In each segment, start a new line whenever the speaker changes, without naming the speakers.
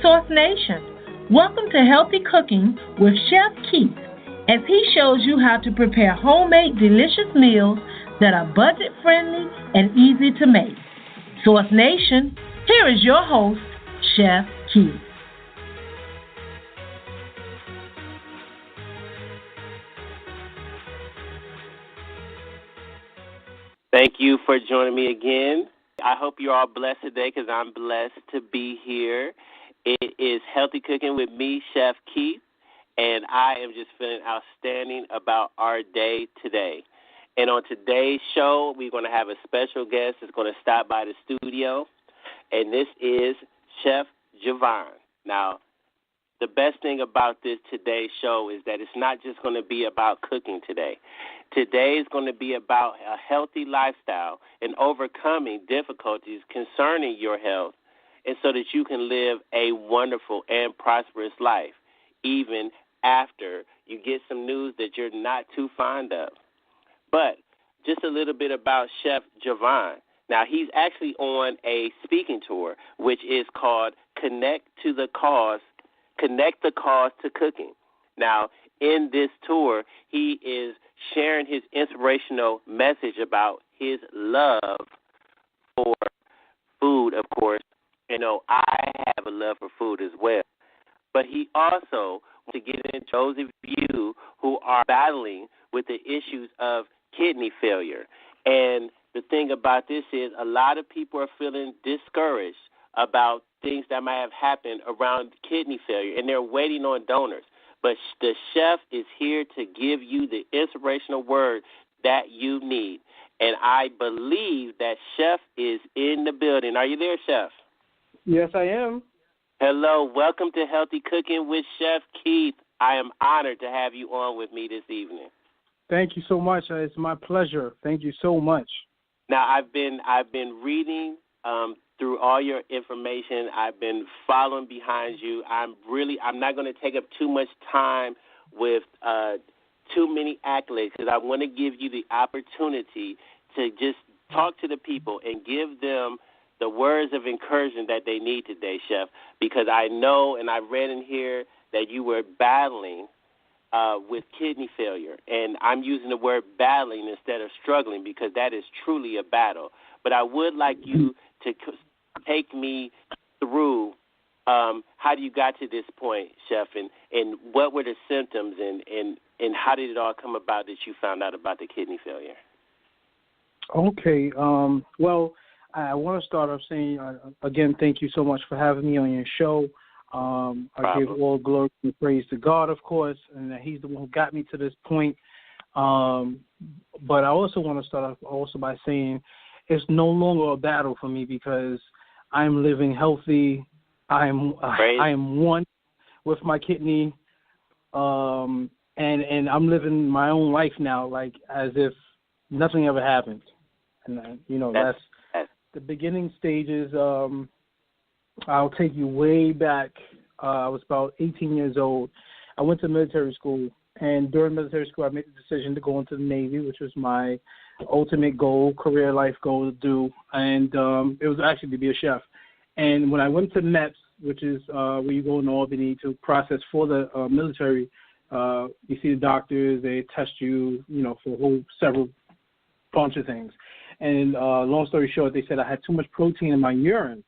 Source Nation. Welcome to Healthy Cooking with Chef Keith as he shows you how to prepare homemade delicious meals that are budget friendly and easy to make. Source Nation, here is your host, Chef Keith.
Thank you for joining me again. I hope you're all blessed today because I'm blessed to be here. It is Healthy Cooking with me, Chef Keith, and I am just feeling outstanding about our day today. And on today's show, we're going to have a special guest that's going to stop by the studio, and this is Chef Juvon. Now, the best thing about this today's show is that it's not just going to be about cooking today. Today is going to be about a healthy lifestyle and overcoming difficulties concerning your health, and so that you can live a wonderful and prosperous life, even after you get some news that you're not too fond of. But just a little bit about Chef Juvon. Now, he's actually on a speaking tour, which is called Connect the Cause to Cooking. Now, in this tour, he is sharing his inspirational message about his love for food, of course. You know, I have a love for food as well. But he also wants to get into those of you who are battling with the issues of kidney failure. And the thing about this is a lot of people are feeling discouraged about things that might have happened around kidney failure, and they're waiting on donors. But the chef is here to give you the inspirational word that you need. And I believe that Chef is in the building. Are you there, Chef?
Yes, I am.
Hello. Welcome to Healthy Cooking with Chef Keith. I am honored to have you on with me this evening.
Thank you so much. It's my pleasure. Thank you so much.
Now, I've been reading through all your information. I've been following behind you. I'm not going to take up too much time with too many accolades because I want to give you the opportunity to just talk to the people and give them the words of encouragement that they need today, Chef, because I know and I read in here that you were battling with kidney failure. And I'm using the word battling instead of struggling because that is truly a battle. But I would like you to take me through how you got to this point, Chef, and what were the symptoms and how did it all come about that you found out about the kidney failure?
Okay. Well, I want to start off saying, again, thank you so much for having me on your show. I give all glory and praise to God, of course, and that he's the one who got me to this point. But I also want to start off also by saying it's no longer a battle for me because I'm living healthy. I am one with my kidney, and I'm living my own life now, like as if nothing ever happened. And that's the beginning stages. I'll take you way back. I was about 18 years old. I went to military school, and during military school, I made the decision to go into the Navy, which was my ultimate goal, career life goal to do, and it was actually to be a chef. And when I went to MEPS, which is where you go in Albany to process for the military, you see the doctors, they test you, for a whole several bunch of things. And long story short, they said I had too much protein in my urine.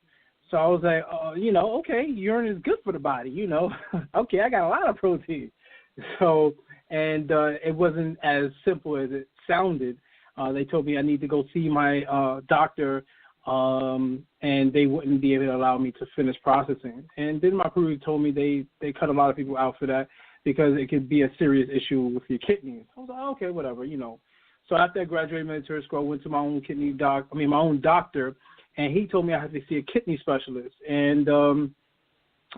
So I was like, okay, urine is good for the body, Okay, I got a lot of protein. So, and it wasn't as simple as it sounded. They told me I need to go see my doctor, and they wouldn't be able to allow me to finish processing. And then my crew told me they cut a lot of people out for that because it could be a serious issue with your kidneys. I was like, okay, whatever, So after I graduated military school, I went to my own my own doctor, and he told me I had to see a kidney specialist. And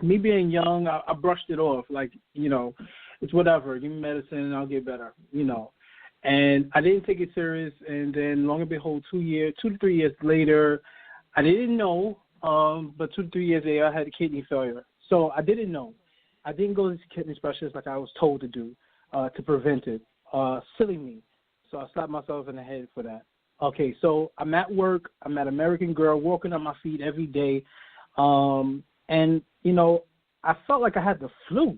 me being young, I brushed it off, like, it's whatever. Give me medicine and I'll get better, And I didn't take it serious. And then, long and behold, 2 to 3 years later, I didn't know, but 2 to 3 years later, I had a kidney failure. So I didn't know. I didn't go to the kidney specialist like I was told to do to prevent it. Silly me. So I slapped myself in the head for that. Okay, so I'm at work. I'm at American Girl, walking on my feet every day. And, I felt like I had the flu,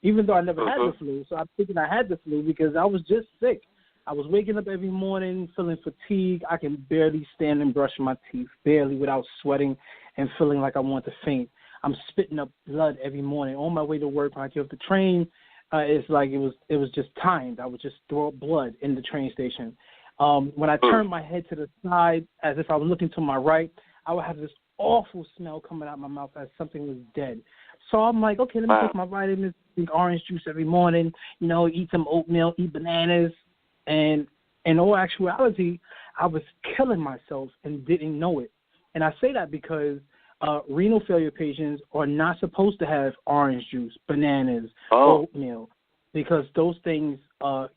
even though I never had the flu. So I'm thinking I had the flu because I was just sick. I was waking up every morning feeling fatigued. I can barely stand and brush my teeth, barely, without sweating and feeling like I want to faint. I'm spitting up blood every morning. On my way to work, when I get off the train, it's like it was just timed. I would just throw up blood in the train station. When I turned my head to the side, as if I was looking to my right, I would have this awful smell coming out of my mouth as something was dead. So I'm like, okay, let me take my vitamins, drink orange juice every morning, eat some oatmeal, eat bananas. And in all actuality, I was killing myself and didn't know it. And I say that because renal failure patients are not supposed to have orange juice, bananas, oatmeal, because those things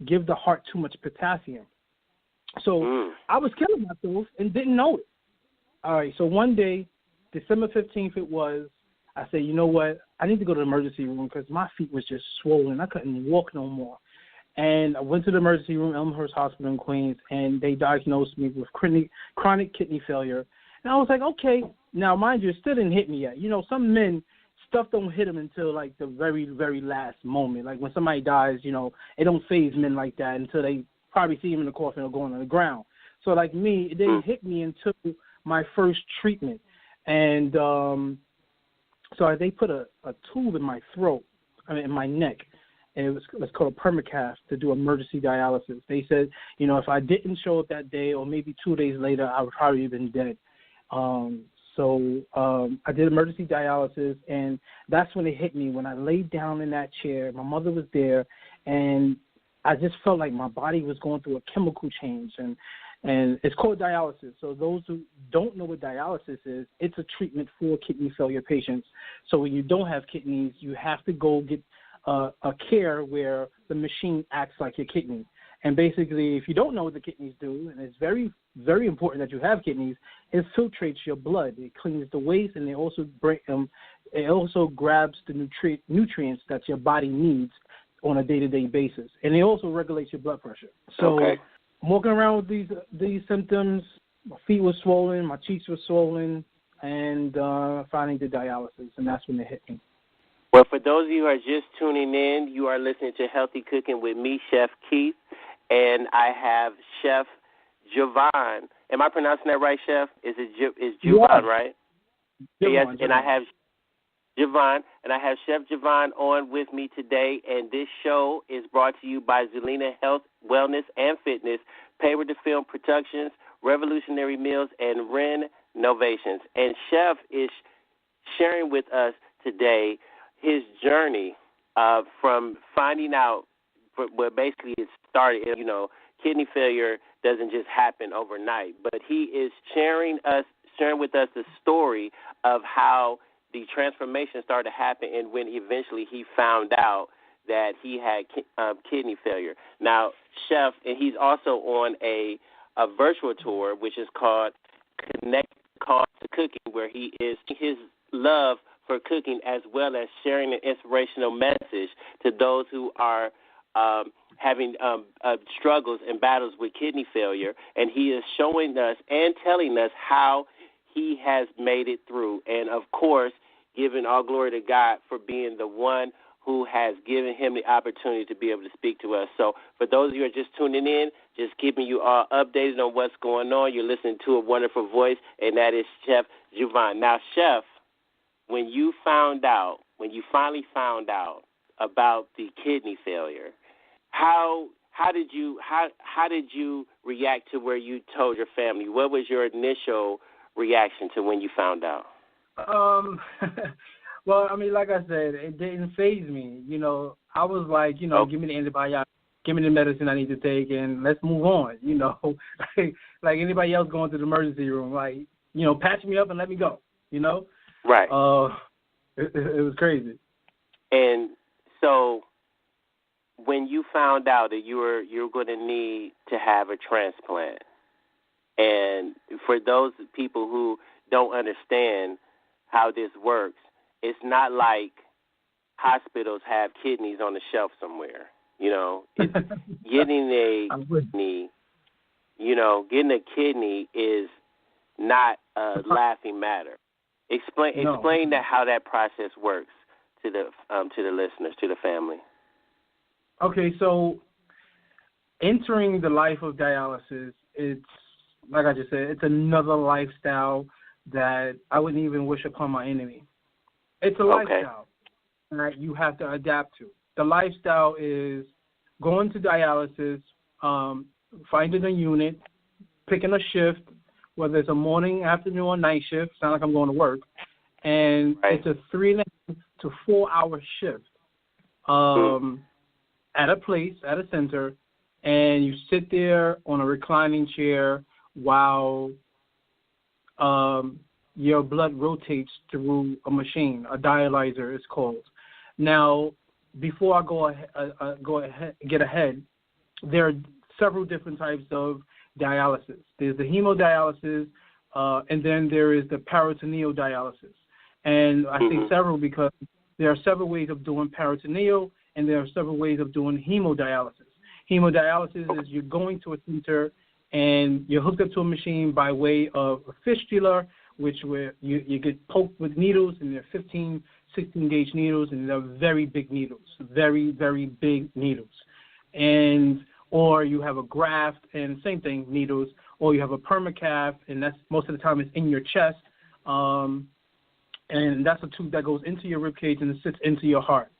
give the heart too much potassium. So I was killing myself and didn't know it. All right, so one day, December 15th it was, I said, you know what, I need to go to the emergency room because my feet was just swollen. I couldn't walk no more. And I went to the emergency room, Elmhurst Hospital in Queens, and they diagnosed me with chronic kidney failure. And I was like, okay. Now, mind you, it still didn't hit me yet. Some men, stuff don't hit them until, like, the very, very last moment. Like, when somebody dies, it don't phase men like that until they probably see him in the coffin or going on the ground. So, like me, it didn't hit me until my first treatment. And so they put a tube in my throat, in my neck. And it was called a permacath to do emergency dialysis. They said, if I didn't show up that day or maybe 2 days later, I would probably have been dead. So I did emergency dialysis, and that's when it hit me. When I laid down in that chair, my mother was there, and I just felt like my body was going through a chemical change. And it's called dialysis. So those who don't know what dialysis is, it's a treatment for kidney failure patients. So when you don't have kidneys, you have to go get a care where the machine acts like your kidney. And basically, if you don't know what the kidneys do, and it's very, very important that you have kidneys, it filtrates your blood. It cleans the waste, and it also grabs the nutrients that your body needs on a day-to-day basis. And it also regulates your blood pressure. So I'm walking around with these symptoms. My feet were swollen, my cheeks were swollen, and finally did dialysis, and that's when it hit me.
Well, for those of you who are just tuning in, you are listening to Healthy Cooking with me, Chef Keith, and I have Chef Juvon. Am I pronouncing that right, Chef? Is Juvon, right?
Juvon,
yes,
Juvon.
And I have Juvon, and I have Chef Juvon on with me today, and this show is brought to you by Zelina Health, Wellness, and Fitness, Paper to Film Productions, Revolutionary Meals, and Renovations. And Chef is sharing with us today his journey from finding out where basically it started. Kidney failure doesn't just happen overnight, but he is sharing with us the story of how the transformation started to happen and when eventually he found out that he had kidney failure. Now, Chef, and he's also on a virtual tour, which is called Connect Call to Cooking, where he is his love for cooking as well as sharing an inspirational message to those who are having struggles and battles with kidney failure. And he is showing us and telling us how he has made it through. And, of course, giving all glory to God for being the one who has given him the opportunity to be able to speak to us. So for those of you who are just tuning in, just keeping you all updated on what's going on, you're listening to a wonderful voice, and that is Chef Juvon. Now, Chef, when you finally found out about the kidney failure, how did you react to where you told your family? What was your initial reaction to when you found out?
Well, I mean, like I said, it didn't faze me. I was like, give me the antibiotic, give me the medicine I need to take, and let's move on. Like anybody else going to the emergency room, like, patch me up and let me go.
Right.
It was crazy.
And so, when you found out that you were going to need to have a transplant, and for those people who don't understand how this works, it's not like hospitals have kidneys on the shelf somewhere. It's getting a kidney. Getting a kidney is not a laughing matter. Explain that how that process works to the listeners, to the family.
Okay, so entering the life of dialysis, it's like I just said, it's another lifestyle that I wouldn't even wish upon my enemy. It's a lifestyle that you have to adapt to. The lifestyle is going to dialysis, finding a unit, picking a shift, whether it's a morning, afternoon, or night shift. Sound like I'm going to work. And it's a 3.5 to 4 hour shift at a place, at a center, and you sit there on a reclining chair while your blood rotates through a machine, a dialyzer it's called. Now, before I get ahead, there are several different types of dialysis. There's the hemodialysis, and then there is the peritoneal dialysis. And I say several because there are several ways of doing peritoneal, and there are several ways of doing hemodialysis. Hemodialysis is you're going to a center and you're hooked up to a machine by way of a fistula, where you get poked with needles, and they're 15, 16-gauge needles, and they're very big needles, very, very big needles. Or you have a graft, and same thing, needles, or you have a permacath, and that's most of the time it's in your chest, and that's a tube that goes into your ribcage and it sits into your heart.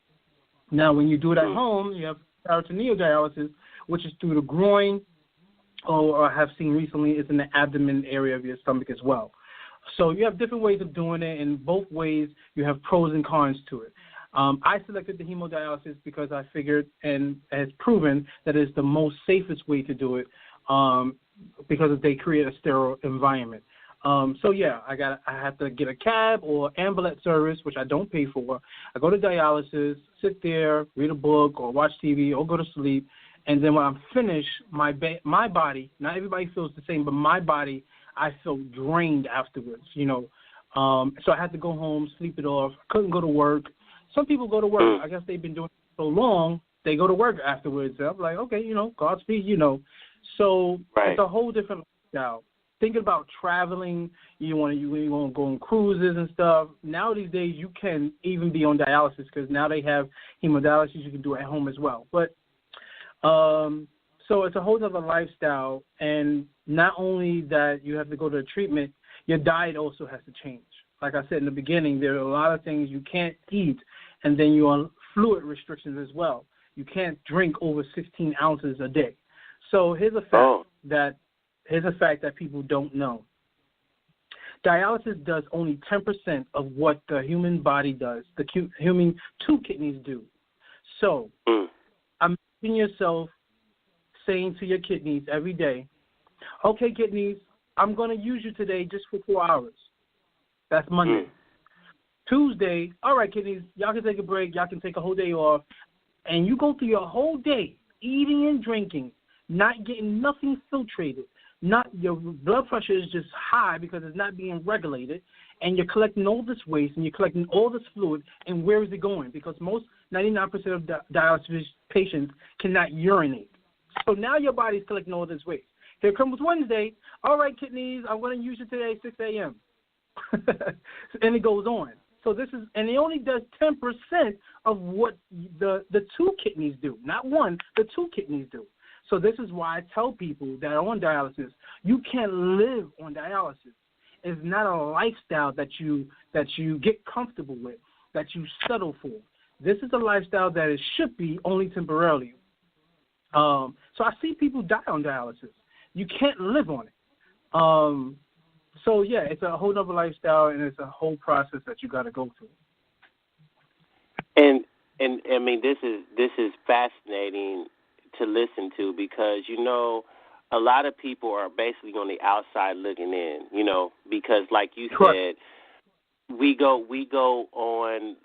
Now, when you do it at home, you have peritoneal dialysis, which is through the groin, or I have seen recently is in the abdomen area of your stomach as well. So you have different ways of doing it, and both ways you have pros and cons to it. I selected the hemodialysis because I figured and has proven that it's the most safest way to do it because they create a sterile environment. I have to get a cab or ambulance service, which I don't pay for. I go to dialysis, sit there, read a book or watch TV or go to sleep, and then when I'm finished, my body, not everybody feels the same, but my body, I feel drained afterwards, So I had to go home, sleep it off. Couldn't go to work. Some people go to work. I guess they've been doing it so long, they go to work afterwards. I'm like, okay, Godspeed, So it's a whole different lifestyle. Thinking about traveling, you want to go on cruises and stuff. Now these days you can even be on dialysis because now they have hemodialysis you can do at home as well. But so it's a whole other lifestyle, and not only that you have to go to a treatment, your diet also has to change. Like I said in the beginning, there are a lot of things you can't eat, and then you're on fluid restrictions as well. You can't drink over 16 ounces a day. So here's a fact that people don't know. Dialysis does only 10% of what the human body does, the human 2 kidneys do. So imagine yourself saying to your kidneys every day, okay, kidneys, I'm going to use you today just for 4 hours. That's Monday. Tuesday, all right, kidneys, y'all can take a break. Y'all can take a whole day off. And you go through your whole day eating and drinking, not getting nothing filtrated. Not your blood pressure is just high because it's not being regulated, and you're collecting all this waste and you're collecting all this fluid, and where is it going? Because most 99% of dialysis patients cannot urinate. So now your body's collecting all this waste. Here comes Wednesday. All right, kidneys, I'm going to use it today at 6 a.m. And it goes on. So and it only does 10% of what the 2 kidneys do. Not one, the 2 kidneys do. So this is why I tell people that are on dialysis, you can't live on dialysis. It's not a lifestyle that you get comfortable with, that you settle for. This is a lifestyle that it should be only temporarily. So I see people die on dialysis. You can't live on it. So yeah, it's a whole other lifestyle, and it's a whole process that you got to go through.
And I mean, this is fascinating to listen to because, a lot of people are basically on the outside looking in, because like you said, we go on,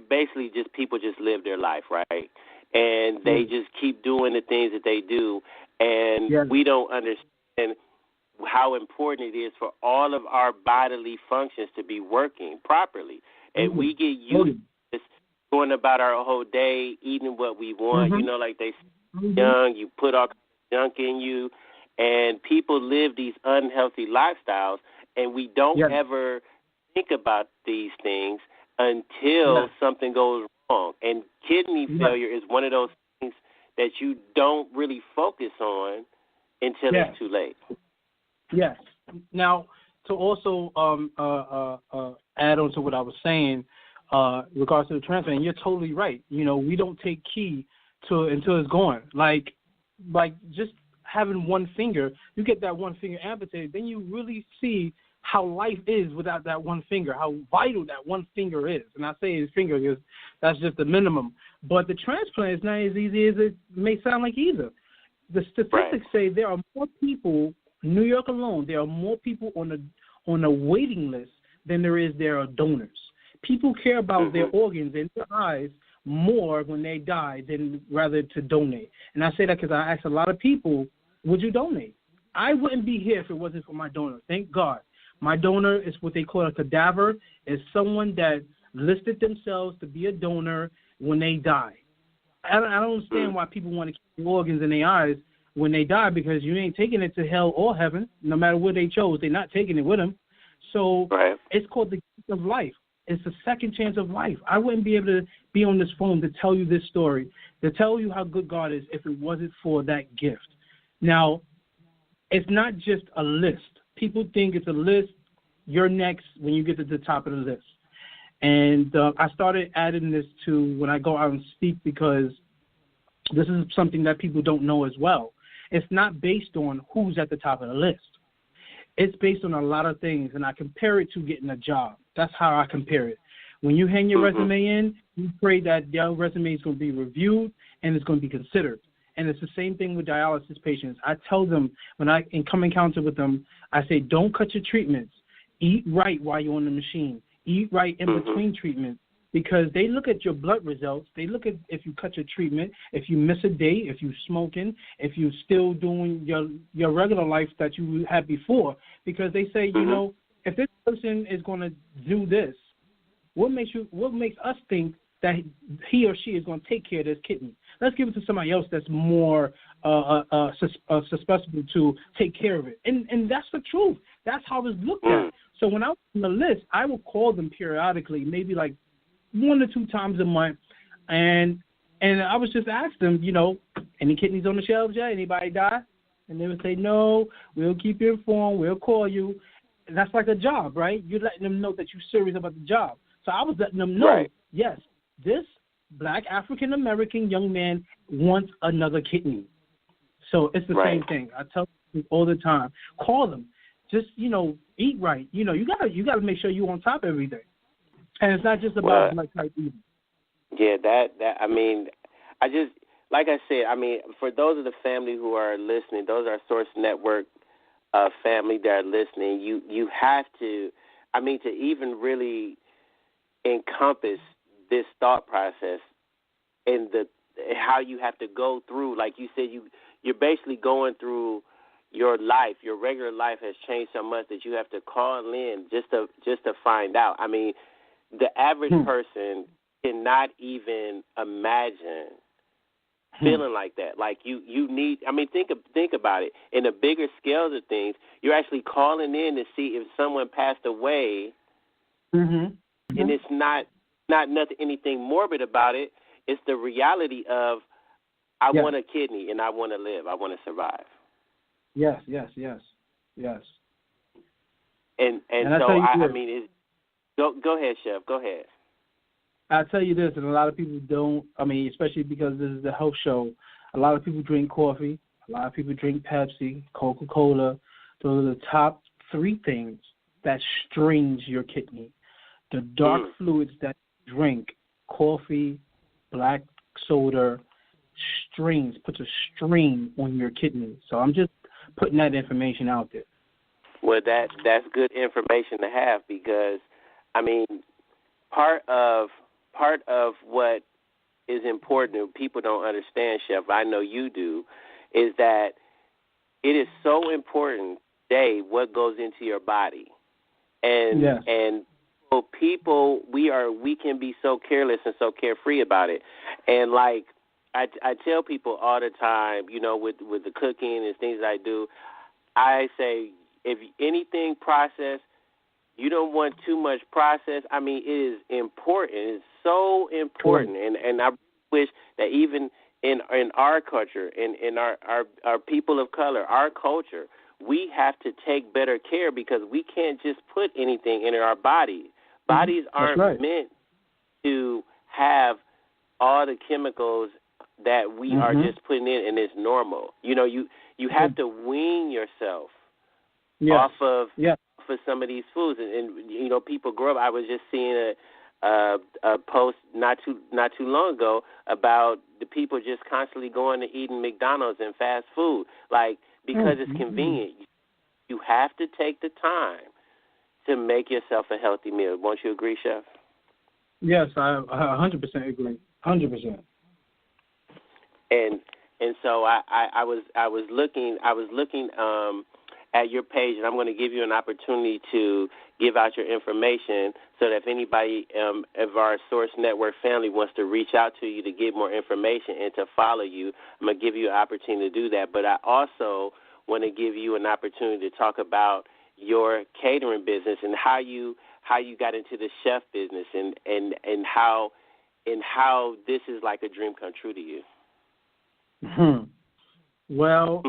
basically just people just live their life, right? And they just keep doing the things that they do, and we don't understand how important it is for all of our bodily functions to be working properly. And we get used to just going about our whole day, eating what we want, like they say, young, you put all junk in you, and people live these unhealthy lifestyles, and we don't ever think about these things until something goes wrong. And kidney failure is one of those things that you don't really focus on until it's too late.
Yes. Now, to also add on to what I was saying, regards to the transplant, you're totally right. We don't take key until it's gone. Like just having one finger, you get that one finger amputated, then you really see how life is without that one finger, how vital that one finger is. And I say his finger because that's just the minimum. But the transplant is not as easy as it may sound like either. The statistics say there are more people, New York alone, there are more people on a waiting list than there are donors. People care about their organs and their eyes more when they die than rather to donate. And I say that because I ask a lot of people, would you donate? I wouldn't be here if it wasn't for my donor. Thank God. My donor is what they call a cadaver. Is someone that listed themselves to be a donor when they die. I don't understand why people want to keep their organs in their eyes when they die, because you ain't taking it to hell or heaven. No matter what they chose, they're not taking it with them. So it's called the gift of life. It's a second chance of life. I wouldn't be able to be on this phone to tell you this story, to tell you how good God is if it wasn't for that gift. Now, it's not just a list. People think it's a list. You're next when you get to the top of the list. And I started adding this to when I go out and speak, because this is something that people don't know as well. It's not based on who's at the top of the list. It's based on a lot of things, and I compare it to getting a job. That's how I compare it. When you hang your resume in, you pray that your resume is going to be reviewed and it's going to be considered. And it's the same thing with dialysis patients. I tell them when I come in contact with them, I say, don't cut your treatments. Eat right while you're on the machine. Eat right in between treatments, because they look at your blood results. They look at if you cut your treatment, if you miss a day, if you're smoking, if you're still doing your regular life that you had before, because they say, if this person is going to do this, what makes us think that he or she is going to take care of this kidney? Let's give it to somebody else that's more susceptible to take care of it. And that's the truth. That's how it's looked at. So when I was on the list, I would call them periodically, maybe like 1 or 2 times a month, and I was just ask them, any kidneys on the shelves yet? Anybody die? And they would say, no, we'll keep you informed, we'll call you. And that's like a job, right? You're letting them know that you're serious about the job. So I was letting them know, yes, this Black African-American young man wants another kidney. So it's the same thing. I tell them all the time, call them. Just, eat right. You gotta make sure you're on top every day. And it's not just about blood type either.
Yeah, that I mean, I just, like I said, I mean, for those of the family who are listening, those are Source Network family that are listening, you have to, I mean, to even really encompass this thought process and how you have to go through, like you said, you're basically going through your life. Your regular life has changed so much that you have to call in just to find out. I mean, the average person cannot even imagine feeling like that. Like you need. I mean, think about it. In the bigger scales of things, you're actually calling in to see if someone passed away, and it's not nothing anything morbid about it. It's the reality of I want a kidney and I want to live. I want to survive.
Yes.
And so I mean, go ahead, Chef. Go ahead.
I'll tell you this, and a lot of people don't. I mean, especially because this is a health show. A lot of people drink coffee. A lot of people drink Pepsi, Coca-Cola. Those are the top 3 things that strains your kidney. The dark fluids that you drink, coffee, black soda, puts a strain on your kidney. So I'm just putting that information out there.
Well, that's good information to have, because, I mean, part of what is important, people don't understand, Chef, I know you do, is that it is so important today what goes into your body. And so people, we can be so careless and so carefree about it. And like I tell people all the time, with the cooking and things I do, I say if anything processed, You don't want too much processed. I mean, it is important. It's so important. And I wish that even in our culture, in our people of color, our culture, we have to take better care because we can't just put anything in our bodies. Bodies aren't meant to have all the chemicals that we are just putting in, and it's normal. You know, you have to wean yourself off of some of these foods, and you know, people grow up. I was just seeing a post not too long ago about the people just constantly going to eating McDonald's and fast food, like because it's convenient. You have to take the time to make yourself a healthy meal. Won't you agree, Chef?
Yes, I 100% agree. 100%.
And so I was looking at your page, and I'm going to give you an opportunity to give out your information so that if anybody of our Source Network family wants to reach out to you to get more information and to follow you, I'm going to give you an opportunity to do that. But I also want to give you an opportunity to talk about your catering business and how you got into the chef business and how this is like a dream come true to you.
Well,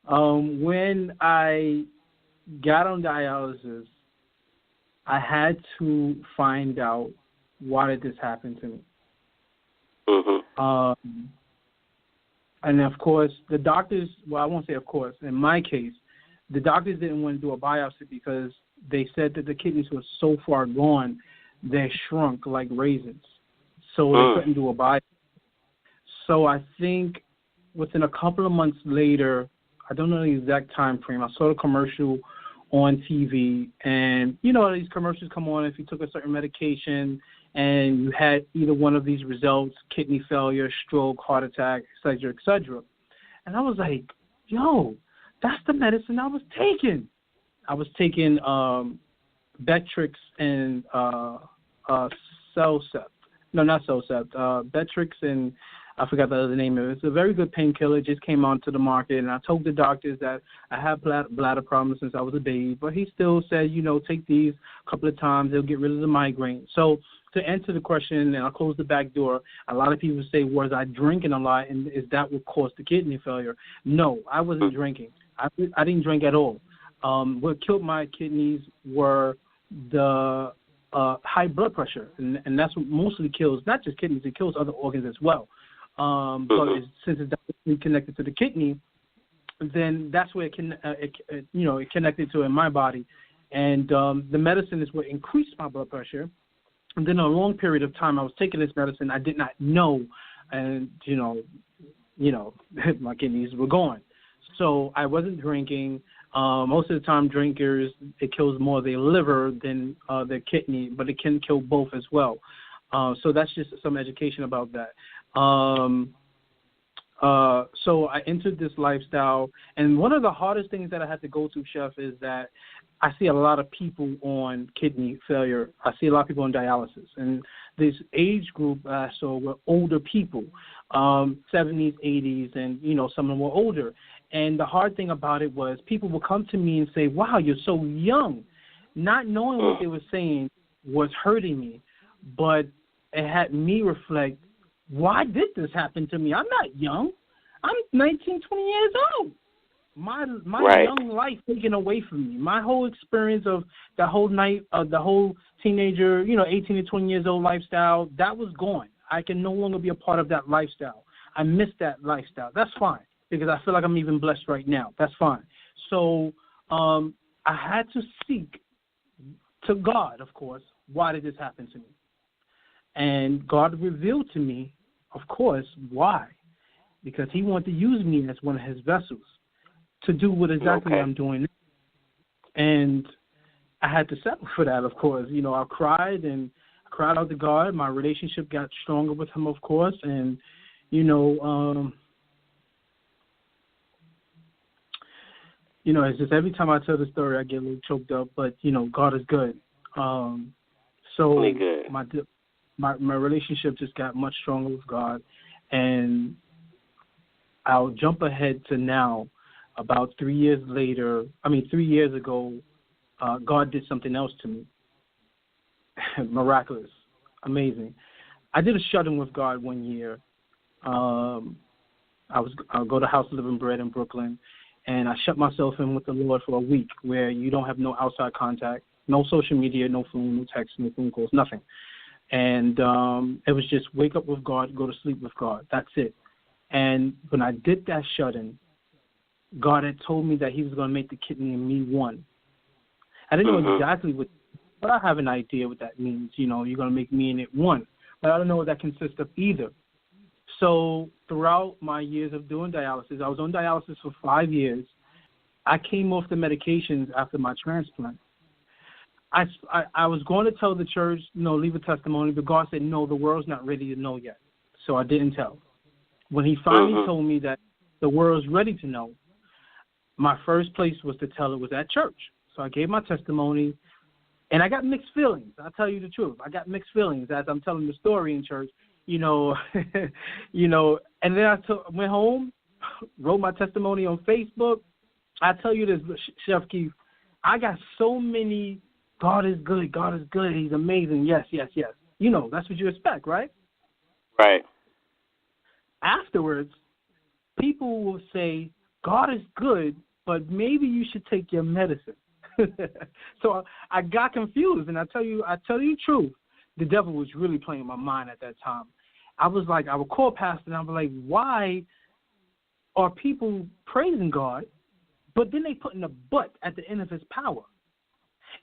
when I got on dialysis, I had to find out why did this happen to me. And of course, the doctors, well, I won't say of course, in my case, the doctors didn't want to do a biopsy because they said that the kidneys were so far gone, they shrunk like raisins. So they couldn't do a biopsy. So I think within a couple of months later, I don't know the exact time frame, I saw a commercial on TV, and you know these commercials come on if you took a certain medication and you had either one of these results, kidney failure, stroke, heart attack, et cetera, et cetera. And I was like, yo, that's the medicine I was taking. I was taking Betrix and Cellcept. No, not Cellcept. Betrix and I forgot the other name of it. It's a very good painkiller. It just came onto the market, and I told the doctors that I have bladder problems since I was a baby, but he still said, you know, take these a couple of times. They'll get rid of the migraine. So to answer the question, and I'll close the back door, a lot of people say, was I drinking a lot, and is that what caused the kidney failure? No, I wasn't drinking. I didn't drink at all. What killed my kidneys were the high blood pressure, and that's what mostly kills, not just kidneys, it kills other organs as well. But since it's directly connected to the kidney, then that's where it connected to in my body. And the medicine is what increased my blood pressure. And then a long period of time I was taking this medicine, I did not know, and, you know, my kidneys were gone. So I wasn't drinking. Most of the time drinkers, it kills more their liver than their kidney, but it can kill both as well. So that's just some education about that. So I entered this lifestyle, and one of the hardest things that I had to go through, Chef, is that I see a lot of people on kidney failure. I see a lot of people on dialysis, and this age group I saw were older people, 70s, 80s, and, you know, some of them were older. And the hard thing about it was people would come to me and say, wow, you're so young. Not knowing what they were saying was hurting me, but it had me reflect, why did this happen to me? I'm not young. I'm 19, 20 years old. My young life taken away from me. My whole experience of the whole night, the whole teenager, 18 to 20 years old lifestyle, that was gone. I can no longer be a part of that lifestyle. I miss that lifestyle. That's fine, because I feel like I'm even blessed right now. That's fine. So I had to seek to God, of course, why did this happen to me? And God revealed to me, of course, why. Because he wanted to use me as one of his vessels to do what exactly I'm doing. And I had to settle for that, of course. I cried out to God. My relationship got stronger with him, of course. And, it's just every time I tell the story, I get a little choked up. But, God is good. So
really good.
My relationship just got much stronger with God. And I'll jump ahead to now. About 3 years ago, God did something else to me. Miraculous, amazing. I did a shut-in with God one year. I'll go to House of Living Bread in Brooklyn, and I shut myself in with the Lord for a week, where you don't have no outside contact, no social media, no phone, no text, no phone calls, nothing. And it was just wake up with God, go to sleep with God. That's it. And when I did that shut-in, God had told me that he was going to make the kidney and me one. I didn't know exactly what, but I have an idea what that means. You know, you're going to make me and it one. But I don't know what that consists of either. So throughout my years of doing dialysis, I was on dialysis for 5 years. I came off the medications after my transplant. I was going to tell the church, leave a testimony, but God said, no, the world's not ready to know yet. So I didn't tell. When he finally told me that the world's ready to know, my first place was to tell it was at church. So I gave my testimony, and I got mixed feelings. I'll tell you the truth. I got mixed feelings as I'm telling the story in church, and then I went home, wrote my testimony on Facebook. I tell you this, Chef Keith, I got so many, God is good, he's amazing, yes. That's what you expect, right?
Right.
Afterwards, people will say, God is good, but maybe you should take your medicine. So I got confused, and I tell you the truth, the devil was really playing my mind at that time. I was like, I would call Pastor, and I was like, why are people praising God, but then they putting a but at the end of his power?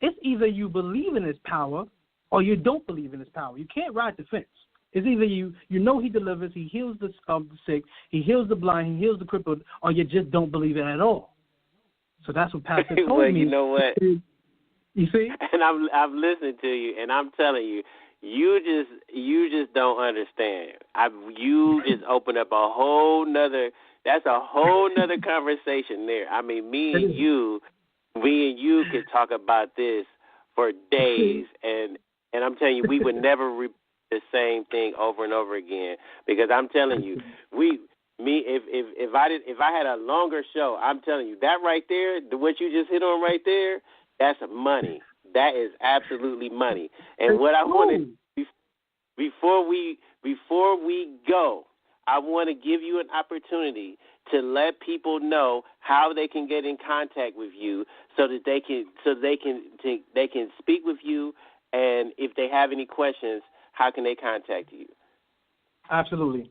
It's either you believe in his power or you don't believe in his power. You can't ride the fence. It's either you know he delivers, he heals the sick, he heals the blind, he heals the crippled, or you just don't believe it at all. So that's what Pastor told
well,
me.
You know what?
You see? And
I'm listening to you, and I'm telling you, you just don't understand. You just opened up a whole nother. That's a whole nother conversation there. I mean, me and you could talk about this for days, and I'm telling you, we would never repeat the same thing over and over again, because I'm telling you, if I had a longer show, I'm telling you, that right there, what you just hit on right there, that's money. That is absolutely money. And what I want to, before we go, I want to give you an opportunity to let people know how they can get in contact with you, so that they can speak with you, and if they have any questions, how can they contact you? Absolutely.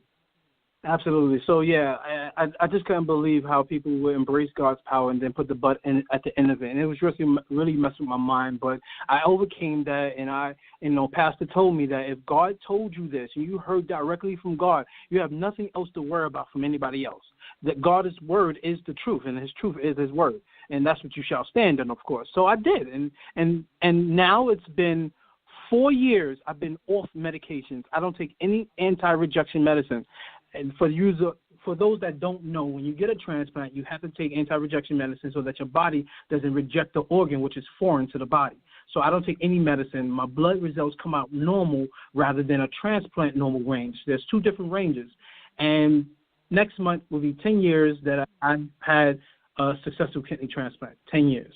So, yeah, I just couldn't believe how people would embrace God's power and then put the but in at the end of it. And it was really messing with my mind. But I overcame that, and Pastor told me that if God told you this and you heard directly from God, you have nothing else to worry about from anybody else. That God's word is the truth, and his truth is his word. And that's what you shall stand in, of course. So I did. And now it's been 4 years I've been off medications. I don't take any anti-rejection medicine. And for those that don't know, when you get a transplant, you have to take anti-rejection medicine so that your body doesn't reject the organ, which is foreign to the body. So I don't take any medicine. My blood results come out normal rather than a transplant normal range. There's 2 different ranges. And next month will be 10 years that I've had a successful kidney transplant, 10 years.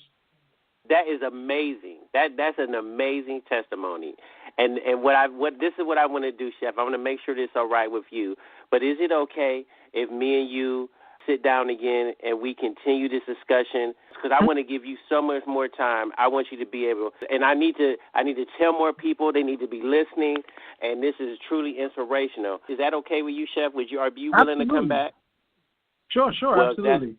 That is amazing. That's an amazing testimony. And this is what I want to do, Chef. I want to make sure this is all right with you. But is it okay if me and you sit down again and we continue this discussion? Because I want to give you so much more time. I want you to be able, and I need to tell more people. They need to be listening, and this is truly inspirational. Is that okay with you, Chef? Are you willing to come back?
Sure, absolutely.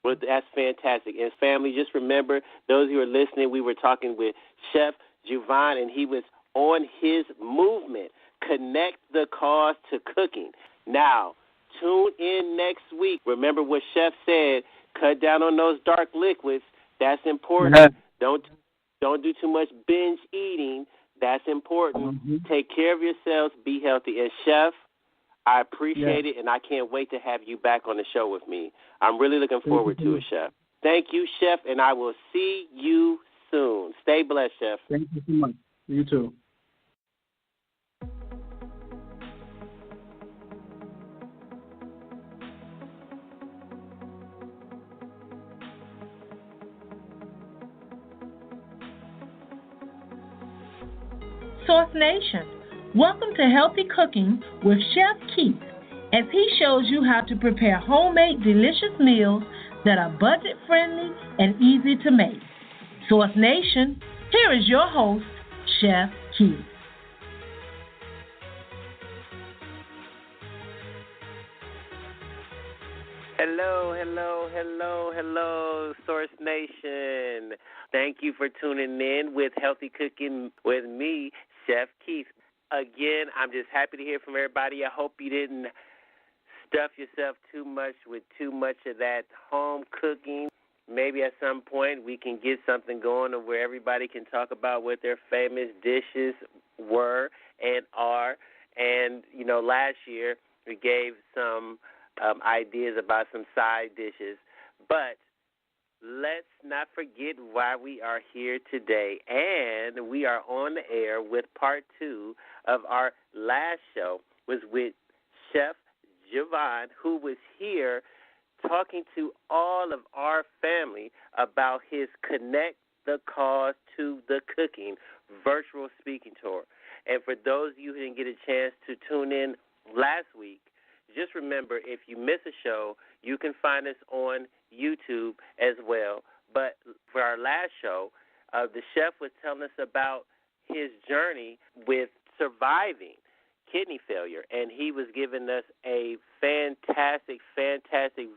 Well, that's fantastic. And family, just remember, those who are listening, we were talking with Chef Juvon, and he was on his movement, Connect the Cause to Cooking. Now, tune in next week. Remember what Chef said, cut down on those dark liquids. That's important. Mm-hmm. Don't do too much binge eating. That's important. Mm-hmm. Take care of yourselves. Be healthy. And Chef, I appreciate it, and I can't wait to have you back on the show with me. I'm really looking forward to it, Chef. Thank you, Chef, and I will see you soon. Stay blessed, Chef.
Thank you so much. You too.
Source Nation. Welcome to Healthy Cooking with Chef Keith, as he shows you how to prepare homemade delicious meals that are budget-friendly and easy to make. Source Nation, here is your host, Chef Keith.
Hello, Source Nation. Thank you for tuning in with Healthy Cooking with me, Chef Keith. Again, I'm just happy to hear from everybody. I hope you didn't stuff yourself too much with too much of that home cooking. Maybe at some point we can get something going where everybody can talk about what their famous dishes were and are. And, last year we gave some ideas about some side dishes. But let's not forget why we are here today. And we are on the air with part 2 of our last show, was with Chef Juvon, who was here talking to all of our family about his Connect the Cause to the Cooking virtual speaking tour. And for those of you who didn't get a chance to tune in last week, just remember, if you miss a show, you can find us on YouTube as well. But for our last show, the chef was telling us about his journey with surviving kidney failure, and he was giving us a fantastic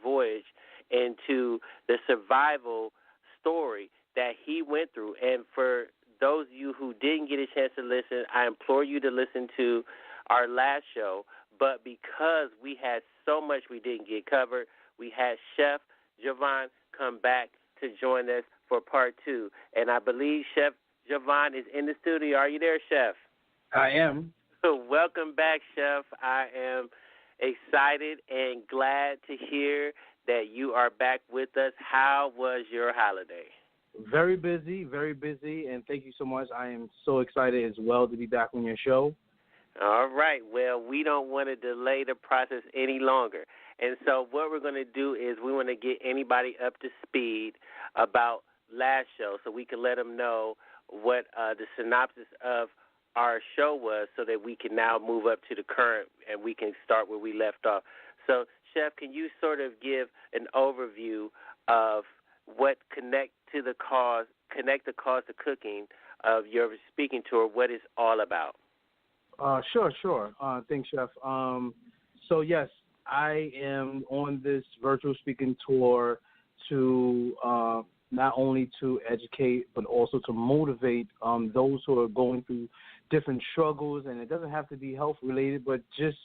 voyage into the survival story that he went through. And for those of you who didn't get a chance to listen, I implore you to listen to our last show. But because we had so much we didn't get covered, we had Chef Juvon come back to join us for part 2. And I believe Chef Juvon is in the studio. Are you there, Chef?
I am.
Welcome back, Chef. I am excited and glad to hear that you are back with us. How was your holiday?
Very busy, and thank you so much. I am so excited as well to be back on your show.
All right. Well, we don't want to delay the process any longer. And so what we're going to do is we want to get anybody up to speed about last show so we can let them know what the synopsis of our show was so that we can now move up to the current and we can start where we left off. So, Chef, can you sort of give an overview of what Connect the Cause to Cooking of your speaking tour, what it's all about?
Sure. Thanks, Chef. So, yes, I am on this virtual speaking tour to not only to educate but also to motivate those who are going through different struggles, and it doesn't have to be health-related, but just,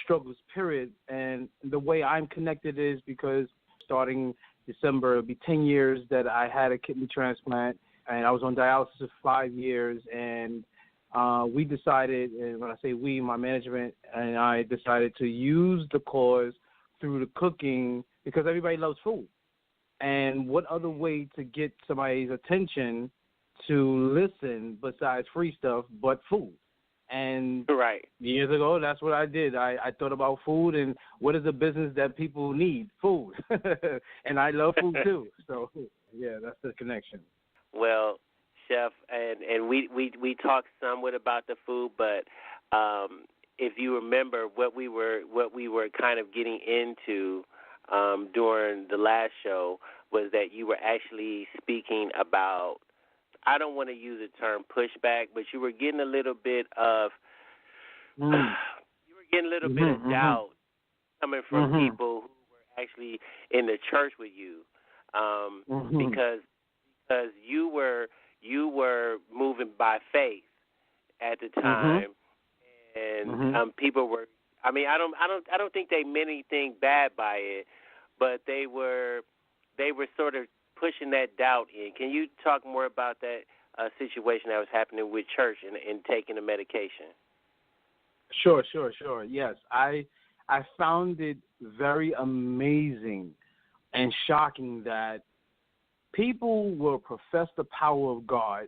struggles, period. And the way I'm connected is because starting December, it'll be 10 years that I had a kidney transplant, and I was on dialysis for 5 years, and we decided, and when I say we, my management and I decided to use the cause through the cooking because everybody loves food. And what other way to get somebody's attention to listen besides free stuff but food? And
right.
Years ago, that's what I did. I thought about food and what is a business that people need? Food. And I love food too. So, yeah, that's the connection.
Well, Chef, and we talked somewhat about the food, but if you remember what we were kind of getting into during the last show was that you were actually speaking about, I don't want to use the term pushback, but you were getting a little bit of of doubt coming from people who were actually in the church with you, because you were moving by faith at the time, and people were. I mean, I don't think they meant anything bad by it, but they were sort of pushing that doubt in. Can you talk more about that situation that was happening with church and taking the medication?
Sure. Yes, I found it very amazing and shocking that people will profess the power of God,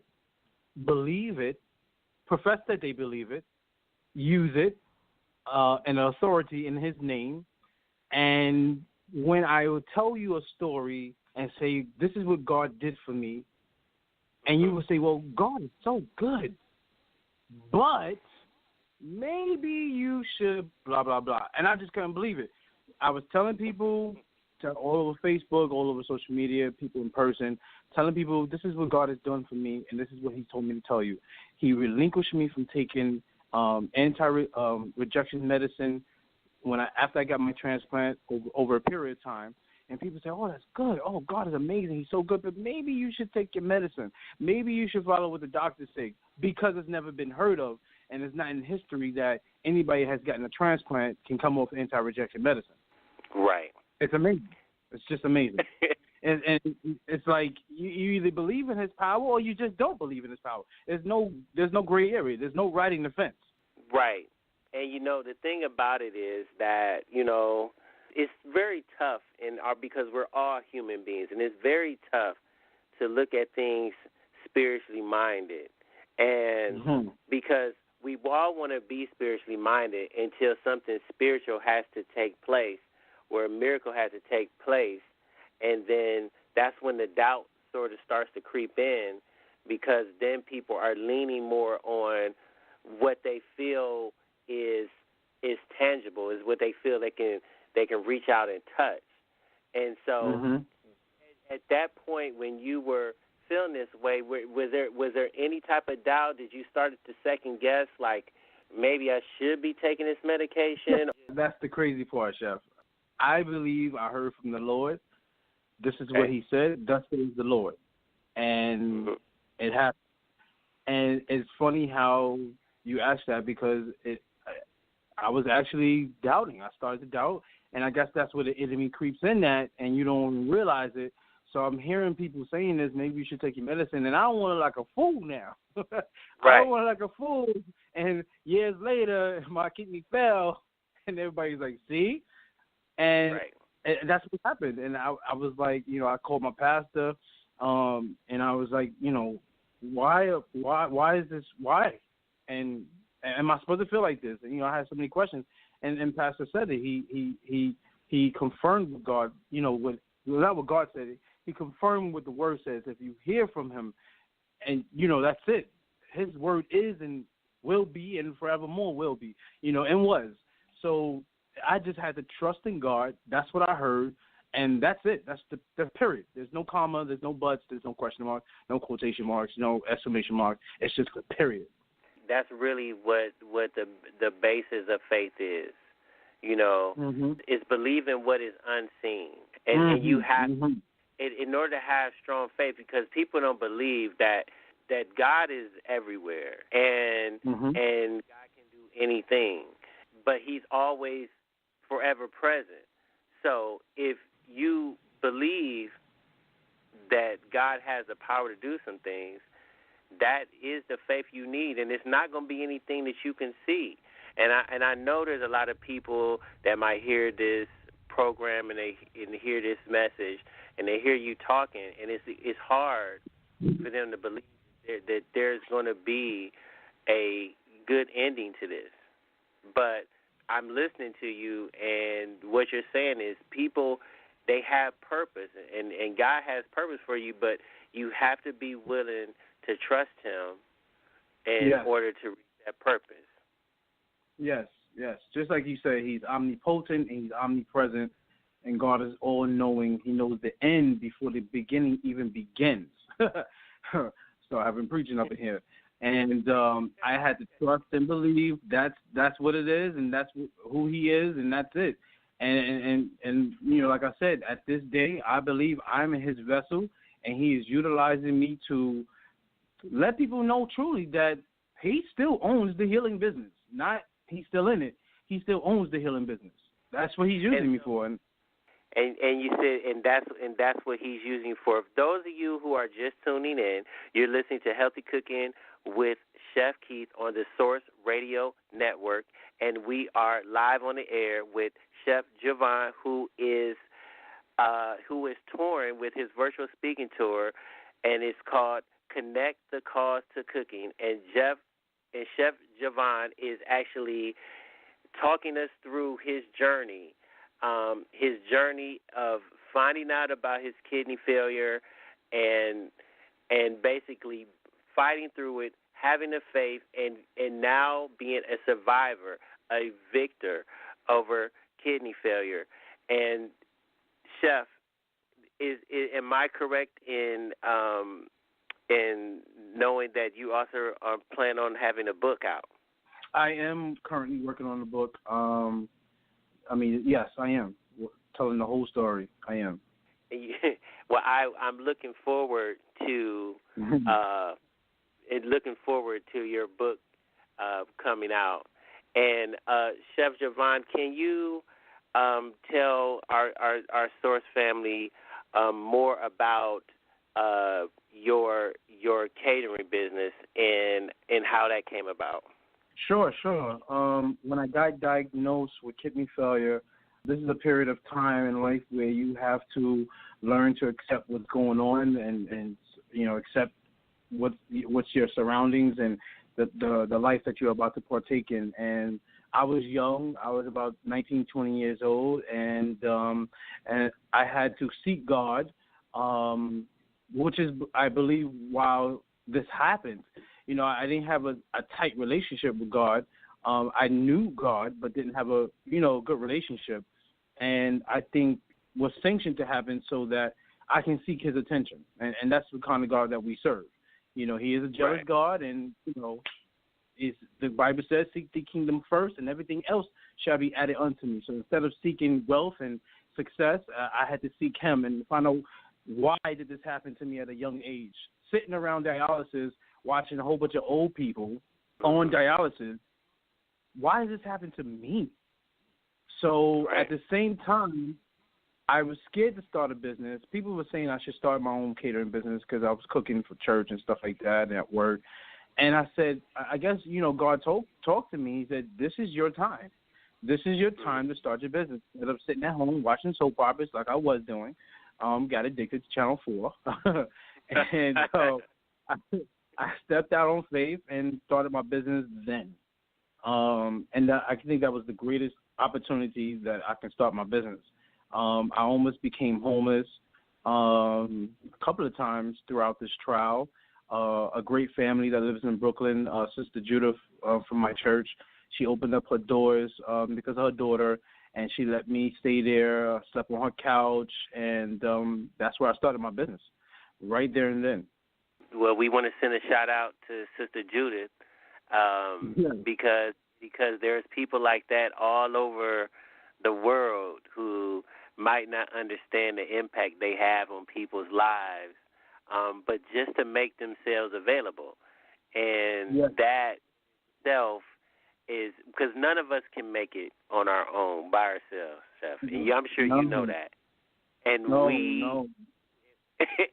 believe it, profess that they believe it, use it, an authority in His name, and when I will tell you a story and say, this is what God did for me, and you will say, well, God is so good. but maybe you should blah, blah, blah. And I just couldn't believe it. I was telling people all over Facebook, all over social media, people in person, telling people this is what God has done for me, and this is what he told me to tell you. He relinquished me from taking anti-rejection medicine after I got my transplant over a period of time. And people say, oh, that's good. Oh, God is amazing. He's so good. But maybe you should take your medicine. Maybe you should follow what the doctors say, because it's never been heard of, and it's not in history that anybody has gotten a transplant can come off anti-rejection medicine.
Right.
It's amazing. It's just amazing. and it's like you either believe in his power or you just don't believe in his power. There's no gray area. There's no riding the fence.
Right. And, the thing about it is that, it's very tough because we're all human beings, and it's very tough to look at things spiritually minded. And because we all want to be spiritually minded until something spiritual has to take place, where a miracle has to take place, and then that's when the doubt sort of starts to creep in, because then people are leaning more on what they feel is tangible, is what they feel they can reach out and touch. And so at that point when you were feeling this way, was there any type of doubt? Did you start to second guess, like, maybe I should be taking this medication?
That's the crazy part, Chef. I believe I heard from the Lord. This is what he said. Thus says the Lord. And it happened. And it's funny how you asked that, because I was actually doubting. I started to doubt. And I guess that's where the enemy creeps in at, and you don't realize it. So I'm hearing people saying this, maybe you should take your medicine. And I don't want to look like a fool now. I don't want to look like a fool. And years later, my kidney fell, and everybody's like, see? And that's what happened. And I was like, I called my pastor, and I was like, why is this? Why? And am I supposed to feel like this? And, I had so many questions. And Pastor said it. He confirmed with God, not what God said. He confirmed what the Word says. If you hear from him, and, that's it. His Word is and will be and forevermore will be, and was. So I just had to trust in God. That's what I heard, and that's it. That's the period. There's no comma. There's no buts. There's no question mark. No quotation marks. No exclamation mark. It's just a period.
That's really what the basis of faith is. It's believing what is unseen, and you have in order to have strong faith, because people don't believe that God is everywhere and God can do anything, but He's always forever present. So if you believe that God has the power to do some things, that is the faith you need, and it's not going to be anything that you can see. And I know there's a lot of people that might hear this program and they hear this message and they hear you talking, and it's hard for them to believe that there's going to be a good ending to this. But I'm listening to you, and what you're saying is people, they have purpose, and God has purpose for you, but you have to be willing to trust Him in order to reach that purpose.
Yes. Just like you say, He's omnipotent and He's omnipresent, and God is all-knowing. He knows the end before the beginning even begins. So I've been preaching up in here. And I had to trust and believe that's what it is, and that's who He is, and that's it. And like I said, at this day, I believe I'm His vessel, and He is utilizing me to let people know truly that He still owns the healing business. Not He's still in it. He still owns the healing business. That's what He's using me for. And
you said, and that's what He's using you for. Those of you who are just tuning in, you're listening to Healthy Cooking with Chef Keith on the Source Radio Network, and we are live on the air with Chef Juvon, who is touring with his virtual speaking tour, and it's called Connect the Cause to Cooking. And Chef Juvon is actually talking us through his journey of finding out about his kidney failure and basically fighting through it, having the faith, and now being a survivor, a victor over kidney failure. And Chef, am I correct in knowing that you also plan on having a book out?
I am currently working on the book. Yes, I am. Telling the whole story. I am.
Well, I'm looking forward to your book coming out. And Chef Juvon, can you tell our Source family more about your catering business and how that came about?
Sure. When I got diagnosed with kidney failure, this is a period of time in life where you have to learn to accept what's going on and accept what's your surroundings and the life that you're about to partake in. And I was young. I was about 19, 20 years old, and I had to seek God, which is, I believe, while this happened. I didn't have a tight relationship with God. I knew God, but didn't have a good relationship. And I think was sanctioned to happen so that I can seek His attention, and that's the kind of God that we serve. He is a jealous God, and the Bible says, "Seek the kingdom first, and everything else shall be added unto me." So instead of seeking wealth and success, I had to seek Him and find out why did this happen to me at a young age. Sitting around dialysis, watching a whole bunch of old people on dialysis, why does this happen to me? So at the same time, I was scared to start a business. People were saying I should start my own catering business because I was cooking for church and stuff like that and at work. And I said, I guess, God talked to me. He said, this is your time. This is your time to start your business. Instead of sitting at home watching soap operas like I was doing, got addicted to Channel 4. And so I stepped out on faith and started my business then. And I think that was the greatest opportunity that I can start my business. I almost became homeless a couple of times throughout this trial. A great family that lives in Brooklyn, Sister Judith from my church, she opened up her doors because of her daughter, and she let me stay there, slept on her couch, and that's where I started my business, right there and then.
Well, we want to send a shout-out to Sister Judith because there's people like that all over the world who might not understand the impact they have on people's lives, but just to make themselves available. And that self is – because none of us can make it on our own by ourselves, Chef. And I'm sure you know that. And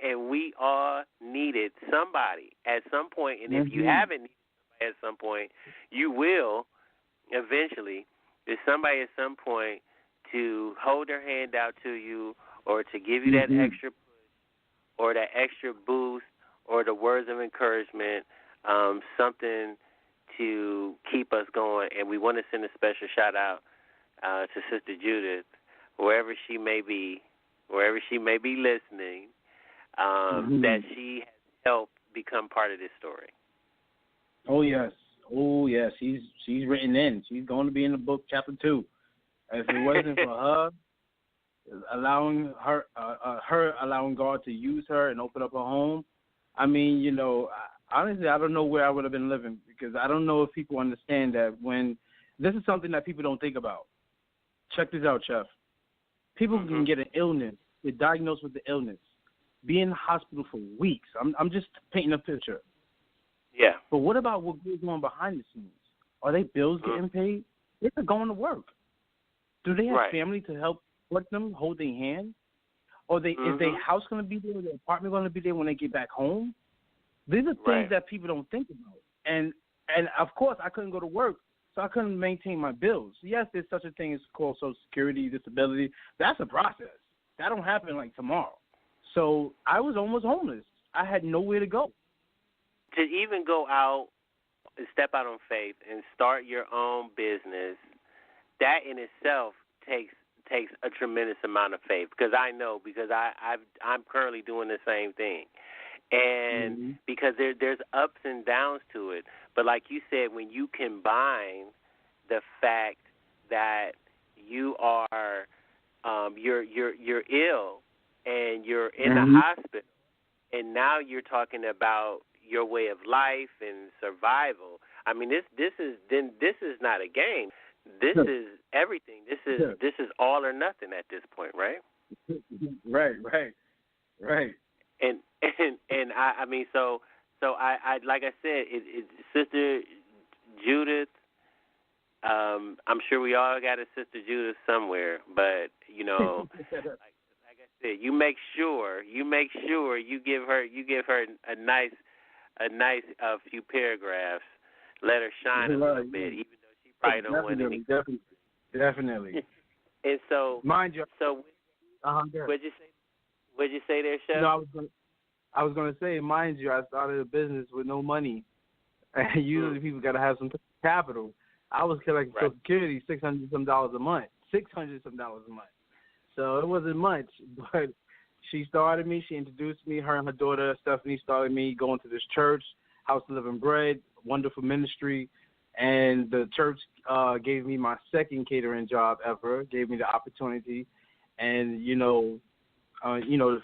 and we all needed somebody at some point. And if you haven't needed somebody at some point, you will eventually. There's somebody at some point to hold their hand out to you or to give you that extra push or that extra boost or the words of encouragement, something to keep us going. And we want to send a special shout-out to Sister Judith, wherever she may be listening, that she has helped become part of this story.
Oh yes, she's written in. She's going to be in the book, chapter 2. If it wasn't for her allowing God to use her and open up her home, honestly, I don't know where I would have been living, because I don't know if people understand that when this is something that people don't think about. Check this out, Chef. People can get an illness, get diagnosed with the illness, be in the hospital for weeks. I'm just painting a picture.
Yeah.
But what about what goes on behind the scenes? Are they bills getting paid? They're going to work. Do they have family to help support them, hold their hand? Or is their house going to be there, or their apartment going to be there when they get back home? These are things that people don't think about. And of course, I couldn't go to work, so I couldn't maintain my bills. Yes, there's such a thing as called Social Security, disability. That's a process. That don't happen like tomorrow. So I was almost homeless. I had nowhere to go.
To even go out and step out on faith and start your own business, that in itself takes a tremendous amount of faith. Because I know, because I'm currently doing the same thing. And because there's ups and downs to it. But like you said, when you combine the fact that you are you're ill and you're in the hospital, and now you're talking about your way of life and survival. I mean, this is not a game. This is everything. This is all or nothing at this point, right?
Right.
And I mean, so I like I said, Sister Judith. I'm sure we all got a Sister Judith somewhere, but you know, like I said, you make sure you give her a nice few paragraphs. Let her shine a little bit, even though she probably don't want any.
Definitely.
And so,
mind you.
So, what'd you say there, Chef?
No, I was gonna say, mind you, I started a business with no money, and usually people gotta have some capital. I was collecting Social Security, $600 some a month. So it wasn't much, but she started me. She introduced me. Her and her daughter Stephanie started me going to this church, House of Living Bread, wonderful ministry, and the church gave me my second catering job ever. Gave me the opportunity, and to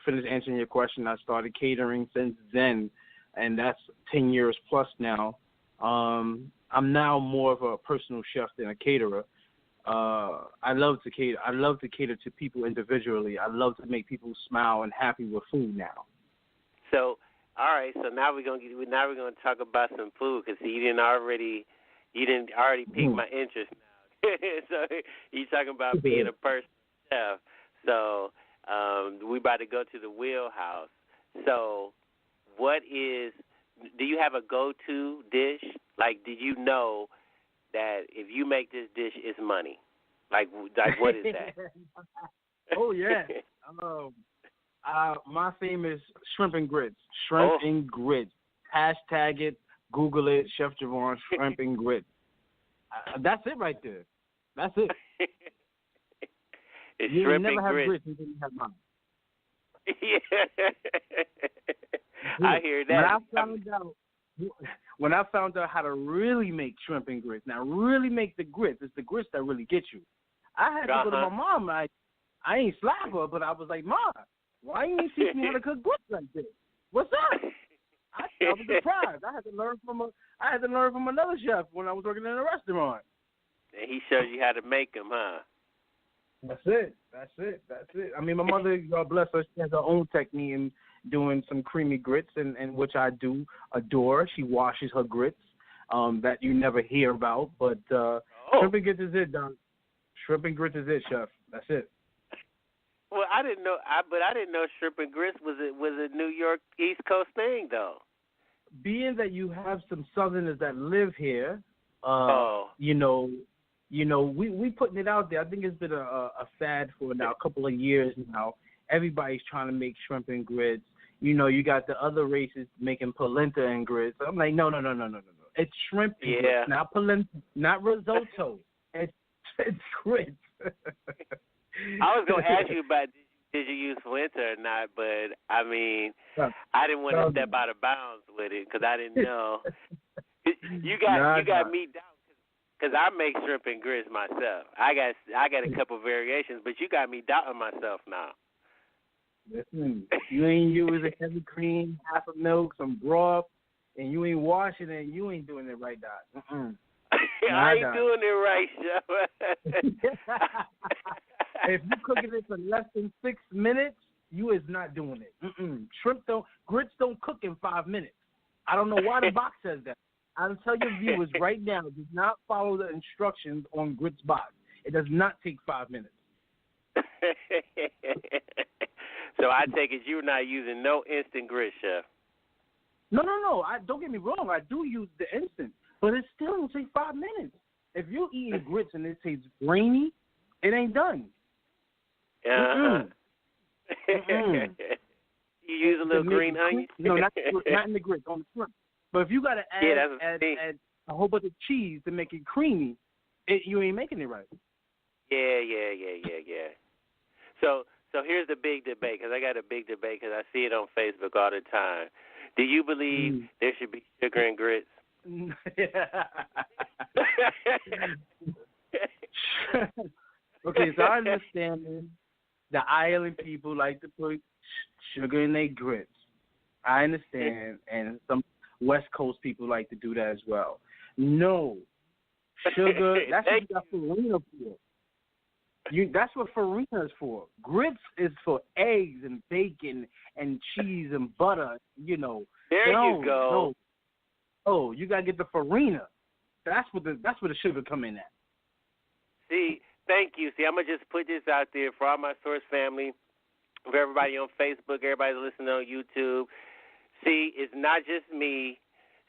finish answering your question, I started catering since then, and that's 10 years plus now. I'm now more of a personal chef than a caterer. I love to cater. I love to cater to people individually. I love to make people smile and happy with food now.
So, all right. So now we're gonna talk about some food, because you didn't already pique my interest now. So you talking about being a personal chef. So we about to go to the wheelhouse. So do you have a go-to dish? Like, did you know that if you make this dish, it's money? Like what is that?
Oh, yeah. My famous shrimp and grits. Shrimp and grits. Hashtag it. Google it. Chef Juvon, shrimp and grits. That's it right there. That's it.
It's
you
shrimp
never
and
have
grits
until you have mine.
Yeah. I hear that.
When I found out how to really make shrimp and grits, now really make the grits, it's the grits that really get you. I had to go to my mom. I ain't slap her, but I was like, Mom, why you ain't teach me how to cook grits like this? What's up? I was surprised. I had to learn from another chef when I was working in a restaurant.
And he showed you how to make them, huh?
That's it. I mean, my mother, God bless her, she has her own technique in doing some creamy grits, and which I do adore. She washes her grits that you never hear about. But shrimp and grits is it, Don. Shrimp and grits is it, Chef. That's it.
Well, I didn't know shrimp and grits was a New York East Coast thing, though.
Being that you have some Southerners that live here, we putting it out there. I think it's been a fad for now a couple of years now. Everybody's trying to make shrimp and grits. You got the other races making polenta and grits. I'm like, no. It's shrimp and grits, not polenta, not risotto. It's grits.
I was going to ask you about did you use polenta or not, but I mean, I didn't want to step out of bounds with it because I didn't know. You got me down. Because I make shrimp and grits myself. I got a couple variations, but you got me doubting myself now.
Listen, you ain't using heavy cream, half a milk, some broth, and you ain't washing it, you ain't doing it right, Doc.
I ain't doing it right, Chef.
If you cooking it for less than 6 minutes, you is not doing it. Grits don't cook in 5 minutes. I don't know why the box says that. I'll tell your viewers right now, do not follow the instructions on grits box. It does not take 5 minutes.
So I take it you're not using no instant grits, Chef.
No. Don't get me wrong. I do use the instant, but it still don't take 5 minutes. If you're eating grits and it tastes grainy, it ain't done.
You use a little green onion?
No, not in the grits, on the shrimp. But if you got to add a whole bunch of cheese to make it creamy, you ain't making it right.
Yeah. So here's the big debate, because I got a big debate because I see it on Facebook all the time. Do you believe there should be sugar and grits?
Okay, so I understand the island people like to put sugar in their grits. I understand, and some West Coast people like to do that as well. No, sugar, that's what you got farina for. That's what farina is for. Grits is for eggs and bacon and cheese and butter, you know.
There you go.
No. Oh, you got to get the farina. That's where the sugar come in at.
See, thank you. See, I'm going to just put this out there for all my Source family, for everybody on Facebook, everybody listening on YouTube. See, it's not just me.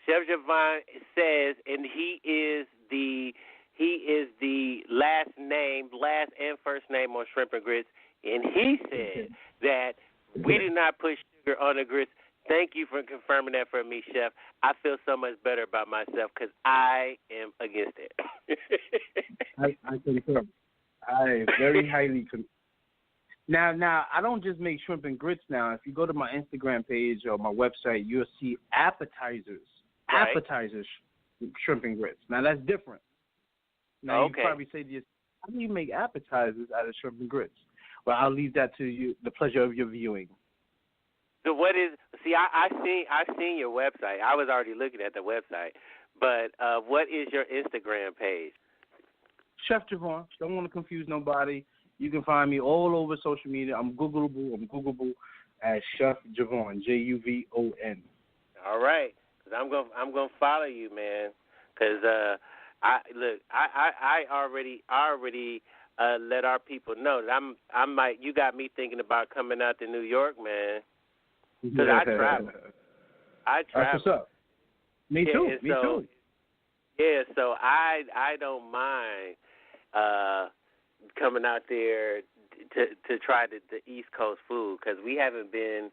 Chef Juvon says, and he is the last and first name on shrimp and grits, and he said that we do not put sugar on the grits. Thank you for confirming that for me, Chef. I feel so much better about myself because I am against it.
I concur. I very highly concur. Now, I don't just make shrimp and grits now. If you go to my Instagram page or my website, you'll see appetizers.
Right.
Appetizers, shrimp and grits. Now, that's different. Now,
okay.
You probably say to yourself, how do you make appetizers out of shrimp and grits? Well, I'll leave that to you, the pleasure of your viewing.
So what is? See, I seen your website. I was already looking at the website, but what is your Instagram page?
Chef Juvon. Don't want to confuse nobody. You can find me all over social media. I'm Googleable as Chef Juvon, Juvon.
All right, because I'm gonna follow you, man. Because I already let our people know that you got me thinking about coming out to New York, man. Because I travel.
That's what's up. Me too.
Yeah, so I don't mind coming out there to try the East Coast food because we haven't been.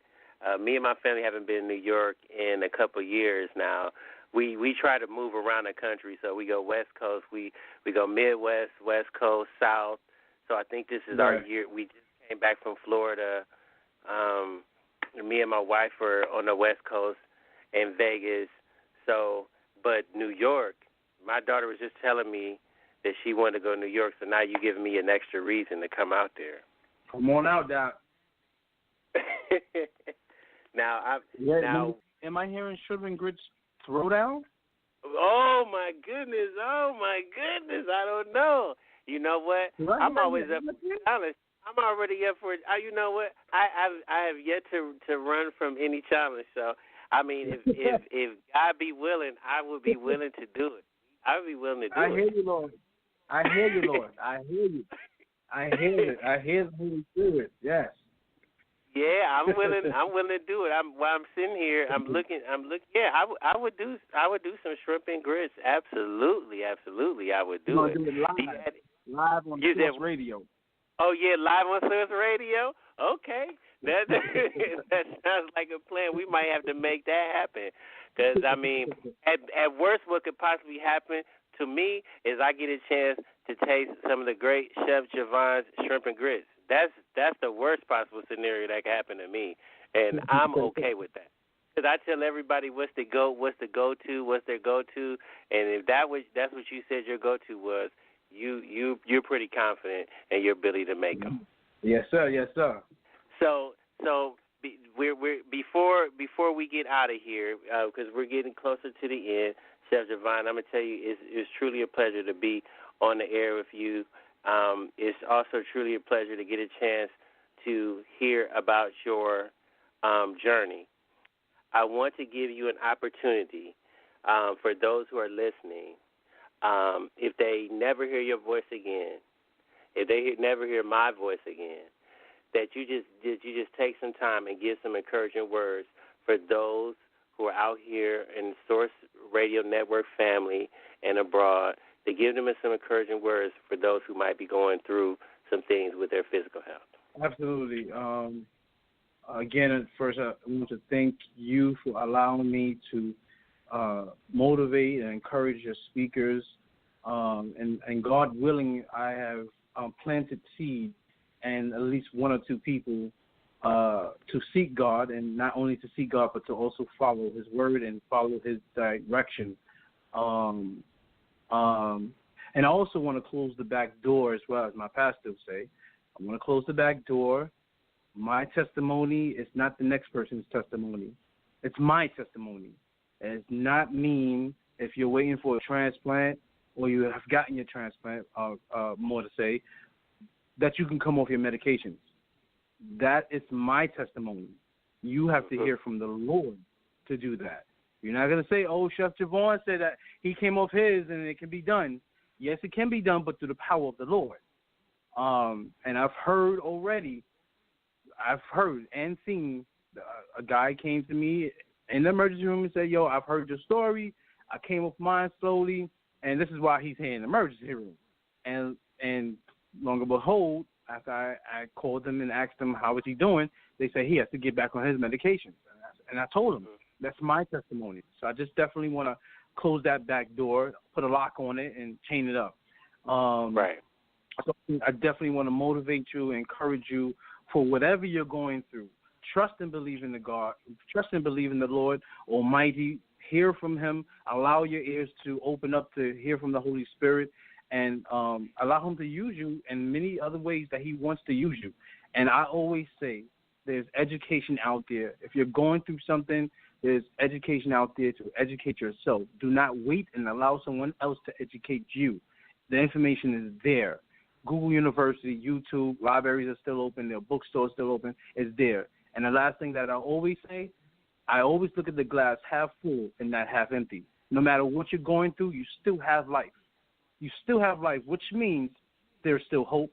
Me and my family haven't been in New York in a couple of years now. We try to move around the country, so we go West Coast, we go Midwest, West Coast, South. So I think this is our year. We just came back from Florida. Me and my wife are on the West Coast and Vegas. So, but New York, my daughter was just telling me that she wanted to go to New York, so now you're giving me an extra reason to come out there.
Come on out, Doc.
Now,
am I hearing shrimp and grits throwdown?
Oh my goodness! I don't know. You know what?
Right.
I'm always up for a challenge. I'm already up for it. You know what? I have yet to run from any challenge. So I mean, if God be willing, I would be willing to do it. I would be willing to do it.
I hear you, Lord. I hear you, Lord. I hear you. I hear it. I hear the Holy Spirit. Yes. Yeah,
I'm willing to do it. While I'm sitting here, I'm looking. Yeah, I would do some shrimp and grits. Absolutely, I would do it.
Do it live on Source Radio.
Oh yeah, live on Source Radio. Okay, that sounds like a plan. We might have to make that happen. Because I mean, at worst, what could possibly happen to me is I get a chance to taste some of the great Chef Juvon's shrimp and grits. That's the worst possible scenario that could happen to me, and I'm okay with that. Because I tell everybody what's their go-to, and if that's what you said your go-to was, you're pretty confident in your ability to make them.
Yes, sir. Yes, sir.
So we're before we get out of here, because we're getting closer to the end, Chef Juvon, I'm gonna tell you, it's truly a pleasure to be on the air with you. It's also truly a pleasure to get a chance to hear about your journey. I want to give you an opportunity for those who are listening. If they never hear your voice again, if they never hear my voice again, that you just take some time and give some encouraging words for those who are out here in the Source Radio Network family and abroad, to give them some encouraging words for those who might be going through some things with their physical health.
Absolutely. Again, at first, I want to thank you for allowing me to motivate and encourage your speakers. And God willing, I have planted seed, and at least one or two people to seek God, and not only to seek God, but to also follow His word and follow His direction. And I also want to close the back door as well, as my pastor would say. I want to close the back door. My testimony is not the next person's testimony. It's my testimony. It does not mean if you're waiting for a transplant or you have gotten your transplant, more to say, that you can come off your medications. That is my testimony. You have to hear from the Lord to do that. You're not going to say, oh, Chef Juvon said that he came off his and it can be done. Yes, it can be done, but through the power of the Lord. And I've heard and seen a guy came to me in the emergency room and said, yo, I've heard your story. I came off mine slowly, and this is why he's here in the emergency room. And long and behold, after I called him and asked him how is he doing, they said he has to get back on his medications. And I told him, that's my testimony. So I just definitely want to close that back door, put a lock on it, and chain it up.
Right.
So I definitely want to motivate you, encourage you for whatever you're going through. Trust and believe in the God. Trust and believe in the Lord Almighty. Hear from Him. Allow your ears to open up to hear from the Holy Spirit, and allow Him to use you in many other ways that He wants to use you. And I always say there's education out there. If you're going through something, there's education out there to educate yourself. Do not wait and allow someone else to educate you. The information is there. Google University, YouTube, libraries are still open. Their bookstores still open. It's there. And the last thing that I always say, I always look at the glass half full and not half empty. No matter what you're going through, you still have life. You still have life, which means there's still hope,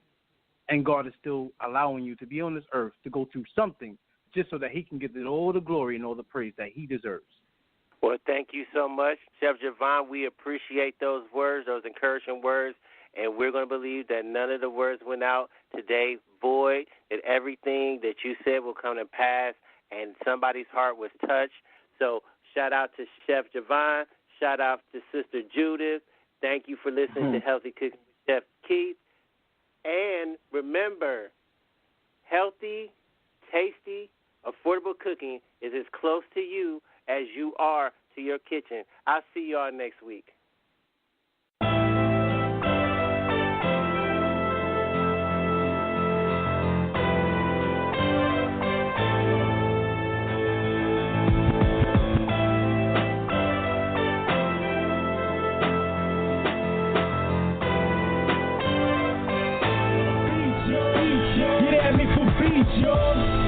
and God is still allowing you to be on this earth to go through something just so that He can get all the glory and all the praise that He deserves.
Well, thank you so much, Chef Juvon. We appreciate those words, those encouraging words, and we're going to believe that none of the words went out today void, that everything that you said will come to pass, and somebody's heart was touched. So shout out to Chef Juvon. Shout out to Sister Judith. Thank you for listening to Healthy Cooking with Chef Keith. And remember, healthy, tasty, affordable cooking is as close to you as you are to your kitchen. I'll see y'all next week.
Get at me for beats, yo.